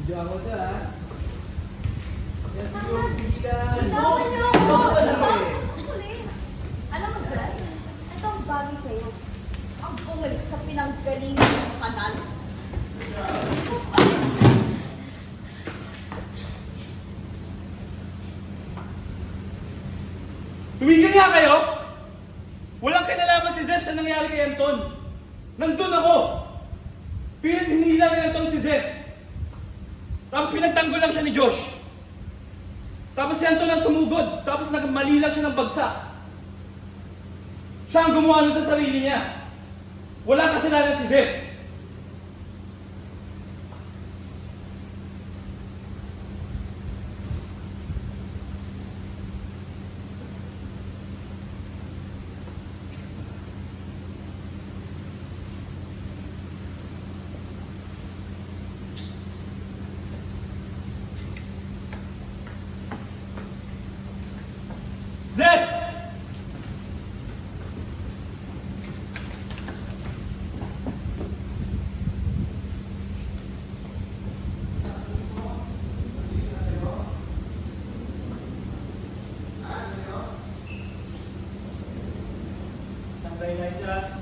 Video ako ito ha. Yan siguro pigilan. Bitawan niyo ako! Ito talaga eh. Alam mo, sir, ito ang bagay sa'yo. Ang bumalik sa pinanggalingan ng kanal. Tumigil nga kayo! Walang kinalaman si Zef sa nangyari kay Anton. Nandun ako! Pilit hinila ni Anton si Zef. Tapos pinagtanggol lang siya ni Josh. Tapos si Anton ang sumugod. Tapos nagmali lang siya ng bagsak. Siya ang gumawa nun sa sarili niya. Wala kasalanan si Zef. Zef! Standby na dyan.